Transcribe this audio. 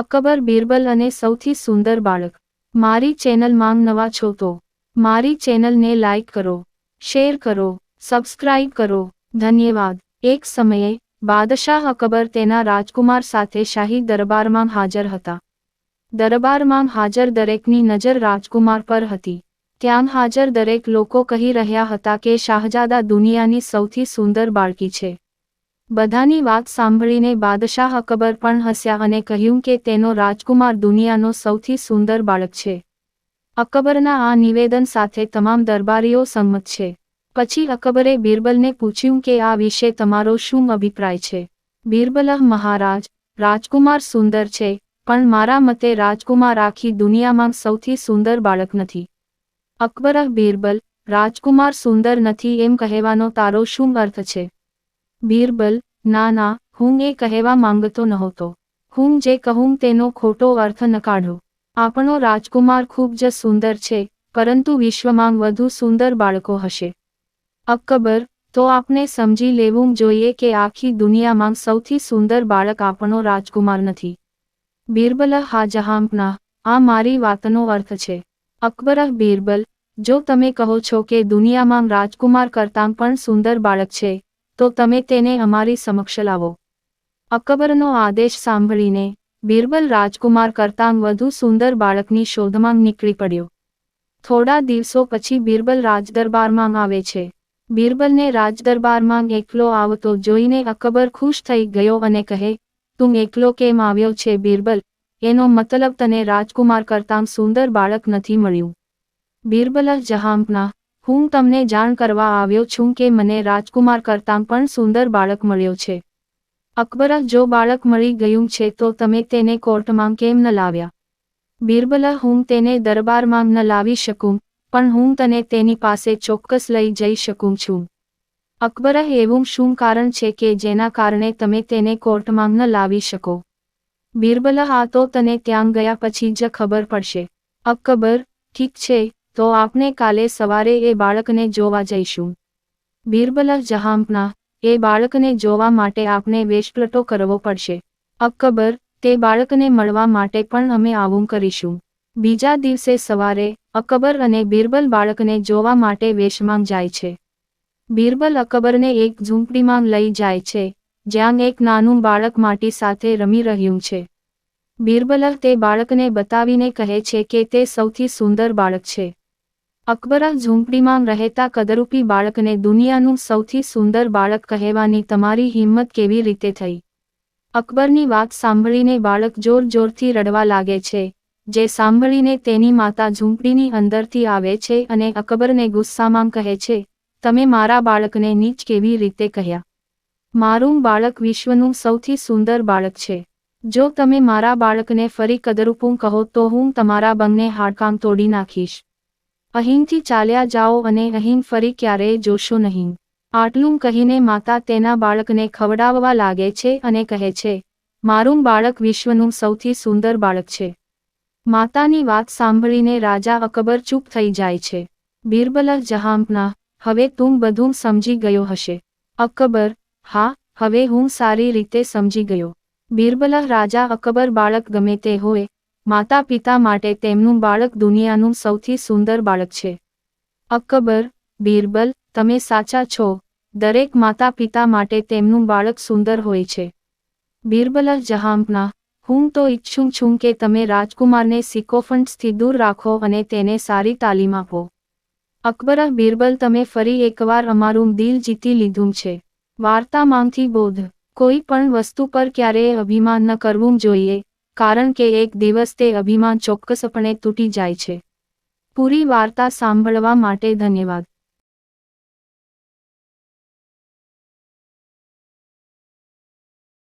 અકબર બીરબલ અને સૌથી સુંદર બાળક। મારી ચેનલમાં નવા છો તો મારી ચેનલને લાઈક કરો, શેર કરો, સબસ્ક્રાઇબ કરો, ધન્યવાદ। એક સમયે બાદશાહ અકબર તેના રાજકુમાર સાથે શાહી દરબારમાં હાજર હતા। દરબારમાં હાજર દરેકની નજર રાજકુમાર પર હતી। ત્યાં હાજર દરેક લોકો કહી રહ્યા હતા કે શાહજાદા દુનિયાની સૌથી સુંદર બાળકી છે। બધાની વાત સાંભળીને બાદશાહ અકબર પણ હસ્યા અને કહ્યું કે તેનો રાજકુમાર દુનિયાનો સૌથી સુંદર બાળક છે। અકબરના આ નિવેદન સાથે તમામ દરબારીઓ સંમત છે। પછી અકબરે બીરબલને પૂછ્યું કે આ વિશે તમારો શું અભિપ્રાય છે? બીરબલ: મહારાજ, રાજકુમાર સુંદર છે, પણ મારા મતે રાજકુમાર આખી દુનિયામાં સૌથી સુંદર બાળક નથી। અકબર: બીરબલ, રાજકુમાર સુંદર નથી એમ કહેવાનો તારો શું અર્થ છે? બીરબલ: ના ના, હું એ કહેવા માંગતો નહોતો। હું જે કહું તેનો ખોટો અર્થ ન કાઢો। આપણો રાજકુમાર ખૂબ જ સુંદર છે, પરંતુ વિશ્વમાં વધુ સુંદર બાળકો હશે। અકબર: તો આપણે સમજી લેવું જોઈએ કે આખી દુનિયામાં સૌથી સુંદર બાળક આપણો રાજકુમાર નથી। બીરબલ: હા જહાંપનાહ, આ મારી વાતનો અર્થ છે। અકબર: બીરબલ, જો તમે કહો છો કે દુનિયામાં રાજકુમાર કરતાં પણ સુંદર બાળક છે, તો તમે તેને અમારી સમક્ષ લાવો। અકબરનો આદેશ સાંભળીને બીરબલ રાજકુમાર કરતાં વધુ સુંદર બાળકની શોધમાં નીકળી પડ્યો। થોડા દિવસો પછી બીરબલ રાજદરબારમાં આવે છે। બીરબલને રાજદરબારમાં એકલો આવતો જોઈને અકબર ખુશ થઈ ગયો અને કહે, તું એકલો કેમ આવ્યો છે બીરબલ? એનો મતલબ તને રાજકુમાર કરતાં સુંદર બાળક નથી મળ્યું। બીરબલ: જહાંપનાહ, હું તમને જાણ કરવા આવ્યો છું કે મને રાજકુમાર કરતાં પણ સુંદર બાળક મળ્યો છે। અકબર: જો બાળક મળી ગયું છે તો તમે તેને કોર્ટમાં કેમ ન લાવ્યા? બીરબલ: હું તેને દરબારમાં ન લાવી શકું, પણ હું તને તેની પાસે ચોક્કસ લઈ જઈ શકું છું। અકબર: એવું શું કારણ છે કે જેના કારણે તમે તેને કોર્ટમાં ન લાવી શકો? બીરબલ: આ તો તને ત્યાં ગયા પછી જ ખબર પડશે। અકબર: ઠીક છે, તો આપણે કાલે સવારે એ બાળકને જોવા જઈશું। બીરબલ: જહાંપનાહ, એ બાળકને જોવા માટે આપણે વેશપલટો કરવો પડશે। અકબર: તે બાળકને મળવા માટે પણ અમે આવું કરીશું। બીજા દિવસે સવારે અકબર અને બીરબલ બાળકને જોવા માટે વેશમાં જાય છે। બીરબલ અકબરને એક ઝૂંપડીમાં લઈ જાય છે, જ્યાં એક નાનું બાળક માટી સાથે રમી રહ્યું છે। બીરબલ તે બાળકને બતાવીને કહે છે કે તે સૌથી સુંદર બાળક છે। અકબર: ઝૂંપડીમાં રહેતા કદરૂપી બાળકને દુનિયાનું સૌથી સુંદર બાળક કહેવાની તમારી હિંમત કેવી રીતે થઈ? અકબરની વાત સાંભળીને બાળક જોર-જોરથી રડવા લાગે છે, જે સાંભળીને તેની માતા ઝૂંપડીની અંદરથી આવે છે અને અકબરને ગુસ્સામાં કહે છે, તમે મારા બાળકને નીચ કેવી રીતે કહ્યા? મારું બાળક વિશ્વનું સૌથી સુંદર બાળક છે। જો તમે મારા બાળકને ફરી કદરૂપું કહો તો હું તમારા બંને હાડકાં તોડી નાખીશ। અહીંથી ચાલ્યા જાઓ અને અહીં ફરી ક્યારેય જોશો નહીં। આટલું કહીને માતા તેના બાળકને ખવડાવવા લાગે છે અને કહે છે, મારું બાળક વિશ્વનું સૌથી સુંદર બાળક છે। માતાની વાત સાંભળીને રાજા અકબર ચૂપ થઈ જાય છે। બીરબલ: જહાંપનાહ, હવે તું બધું સમજી ગયો હશે? અકબર: હા, હવે હું સારી રીતે સમજી ગયો। બીરબલ: રાજા અકબર બાળક ગમે તે હોય, માતા પિતા માટે તેમનું બાળક દુનિયાનું સૌથી સુંદર બાળક છે। અકબર: બીરબલ, તમે સાચા છો, દરેક માતા પિતા માટે તેમનું બાળક સુંદર હોય છે। બીરબલ: જહાંપનાહ, હું તો ઈચ્છું છું કે તમે રાજકુમારને સિકોફન્ટ્સથી દૂર રાખો અને તેને સારી તાલીમ આપો। અકબર: બીરબલ, તમે ફરી એકવાર અમારું દિલ જીતી લીધું છે। વાર્તામાંથી બોધ: કોઈ પણ વસ્તુ પર ક્યારેય અભિમાન ન કરવું જોઈએ, કારણ કે એક દિવસ તે અભિમાન ચોક્કસપણે તૂટી જાય છે। પૂરી વાર્તા સાંભળવા માટે ધન્યવાદ।